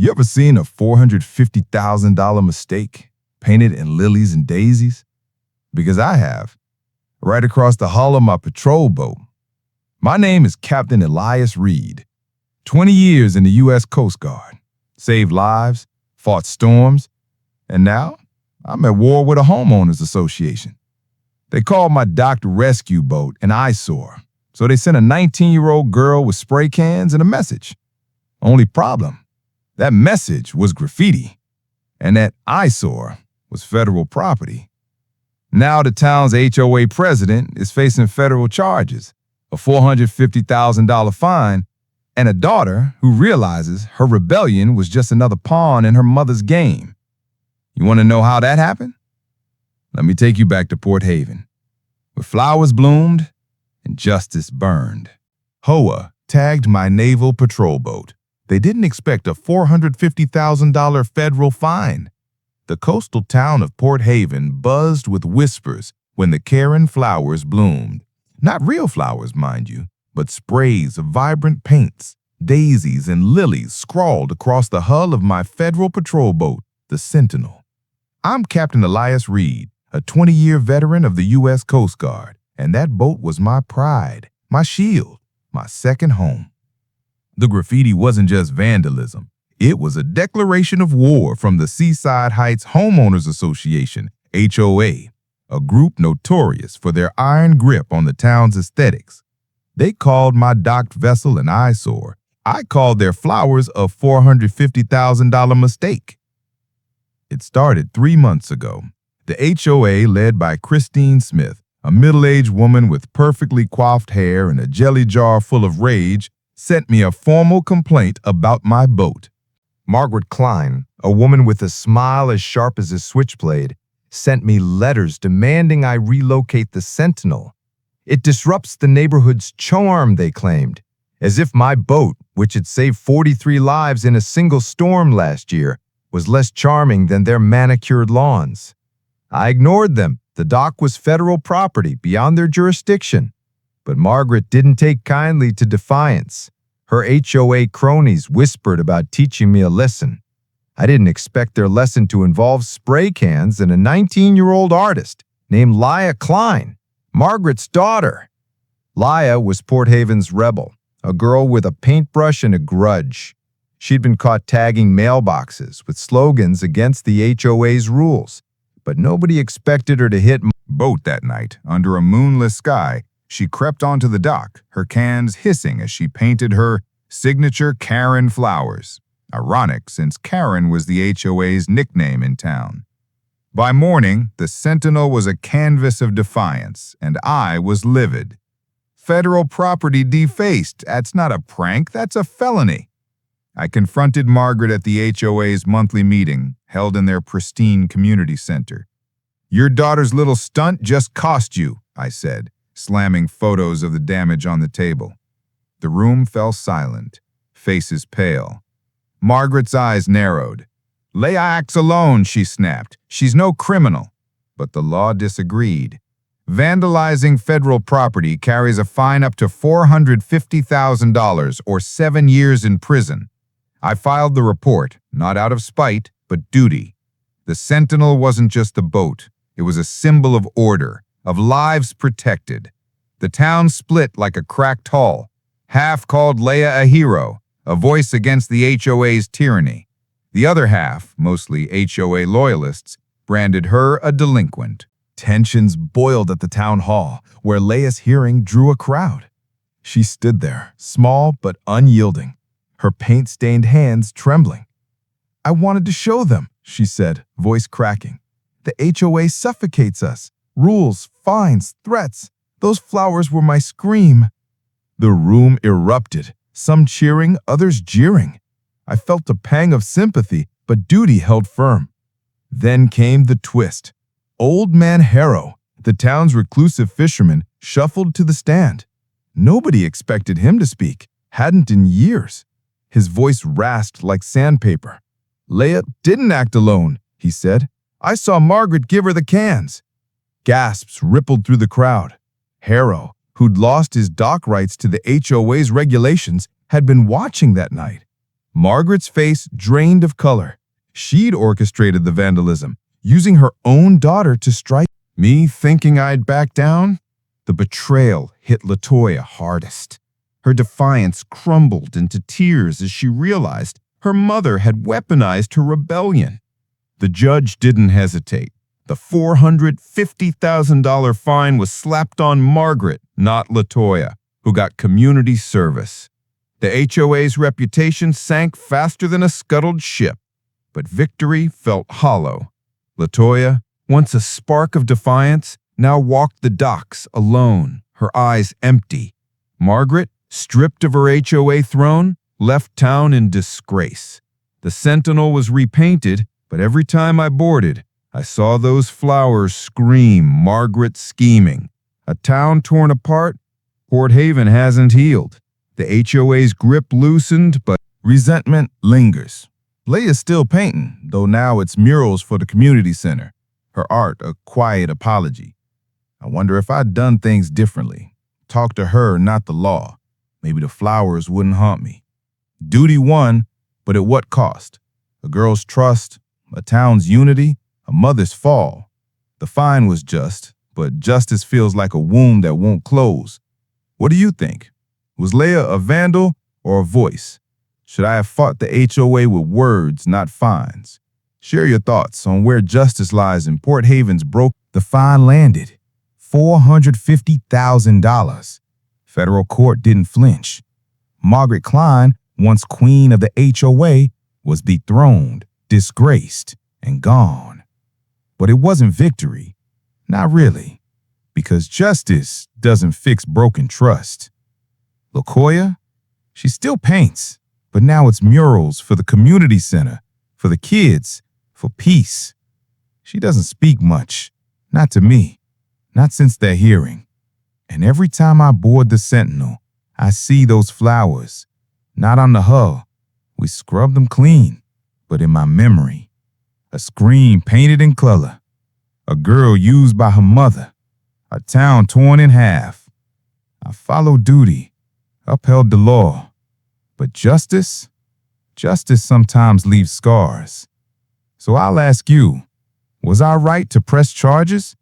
You ever seen a $450,000 mistake painted in lilies and daisies? Because I have, right across the hull of my patrol boat. My name is Captain Elias Reed. 20 years in the U.S. Coast Guard, saved lives, fought storms, and now I'm at war with a homeowners association. They called my docked rescue boat an eyesore, so they sent a 19-year-old girl with spray cans and a message. Only problem, that message was graffiti, and that eyesore was federal property. Now the town's HOA president is facing federal charges, a $450,000 fine, and a daughter who realizes her rebellion was just another pawn in her mother's game. You want to know how that happened? Let me take you back to Port Haven, where flowers bloomed and justice burned. HOA tagged my naval patrol boat. They didn't expect a $450,000 federal fine. The coastal town of Port Haven buzzed with whispers when the Karen flowers bloomed. Not real flowers, mind you, but sprays of vibrant paints, daisies, and lilies scrawled across the hull of my federal patrol boat, the Sentinel. I'm Captain Elias Reed, a 20-year veteran of the U.S. Coast Guard, and that boat was my pride, my shield, my second home. The graffiti wasn't just vandalism. It was a declaration of war from the Seaside Heights Homeowners Association, HOA, a group notorious for their iron grip on the town's aesthetics. They called my docked vessel an eyesore. I called their flowers a $450,000 mistake. It started 3 months ago. The HOA, led by Christine Smith, a middle-aged woman with perfectly coiffed hair and a jelly jar full of rage, sent me a formal complaint about my boat. Margaret Klein, a woman with a smile as sharp as a switchblade, sent me letters demanding I relocate the Sentinel. It disrupts the neighborhood's charm, they claimed, as if my boat, which had saved 43 lives in a single storm last year, was less charming than their manicured lawns. I ignored them. The dock was federal property beyond their jurisdiction. But Margaret didn't take kindly to defiance. Her HOA cronies whispered about teaching me a lesson. I didn't expect their lesson to involve spray cans and a 19-year-old artist named Latoya Klein, Margaret's daughter. Latoya was Port Haven's rebel, a girl with a paintbrush and a grudge. She'd been caught tagging mailboxes with slogans against the HOA's rules, but nobody expected her to hit my boat that night. Under a moonless sky, she crept onto the dock, her cans hissing as she painted her signature Karen flowers. Ironic, since Karen was the HOA's nickname in town. By morning, the Sentinel was a canvas of defiance, and I was livid. Federal property defaced. That's not a prank, that's a felony. I confronted Margaret at the HOA's monthly meeting, held in their pristine community center. Your daughter's little stunt just cost you, I said, slamming photos of the damage on the table. The room fell silent, faces pale. Margaret's eyes narrowed. Latoya acts alone, she snapped. She's no criminal. But the law disagreed. Vandalizing federal property carries a fine up to $450,000 or 7 years in prison. I filed the report, not out of spite, but duty. The Sentinel wasn't just a boat. It was a symbol of order, of lives protected. The town split like a cracked hull. Half called Latoya a hero, a voice against the HOA's tyranny. The other half, mostly HOA loyalists, branded her a delinquent. Tensions boiled at the town hall, where Latoya's hearing drew a crowd. She stood there, small but unyielding, her paint-stained hands trembling. I wanted to show them, she said, voice cracking. The HOA suffocates us. Rules, fines, threats. Those flowers were my scream. The room erupted, some cheering, others jeering. I felt a pang of sympathy, but duty held firm. Then came the twist. Old man Harrow, the town's reclusive fisherman, shuffled to the stand. Nobody expected him to speak, hadn't in years. His voice rasped like sandpaper. Latoya didn't act alone, he said. I saw Margaret give her the cans. Gasps rippled through the crowd. Harrow, who'd lost his dock rights to the HOA's regulations, had been watching that night. Margaret's face drained of color. She'd orchestrated the vandalism, using her own daughter to strike. Me thinking I'd back down? The betrayal hit Latoya hardest. Her defiance crumbled into tears as she realized her mother had weaponized her rebellion. The judge didn't hesitate. The $450,000 fine was slapped on Margaret, not Latoya, who got community service. The HOA's reputation sank faster than a scuttled ship, but victory felt hollow. Latoya, once a spark of defiance, now walked the docks alone, her eyes empty. Margaret, stripped of her HOA throne, left town in disgrace. The Sentinel was repainted, but every time I boarded, I saw those flowers scream Margaret scheming. A town torn apart, Port Haven hasn't healed. The HOA's grip loosened, but resentment lingers. Leia's still painting, though now it's murals for the community center. Her art a quiet apology. I wonder if I'd done things differently. Talk to her, not the law. Maybe the flowers wouldn't haunt me. Duty won, but at what cost? A girl's trust, a town's unity, a mother's fall. The fine was just, but justice feels like a wound that won't close. What do you think? Was Leia a vandal or a voice? Should I have fought the HOA with words, not fines? Share your thoughts on where justice lies in Port Haven's broke. The fine landed. $450,000. Federal court didn't flinch. Margaret Klein, once queen of the HOA, was dethroned, disgraced, and gone. But it wasn't victory. Not really. Because justice doesn't fix broken trust. Latoya, she still paints, but now it's murals for the community center, for the kids, for peace. She doesn't speak much, not to me, not since that hearing. And every time I board the Sentinel, I see those flowers, not on the hull. We scrub them clean, but in my memory, a screen painted in color, a girl used by her mother, a town torn in half. I followed duty, upheld the law, but justice sometimes leaves scars. So I'll ask you, was I right to press charges?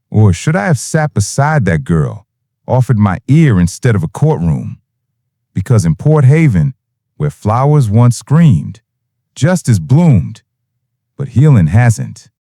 Or should I have sat beside that girl, offered my ear instead of a courtroom? Because in Port Haven, where flowers once screamed, justice bloomed, but healing hasn't.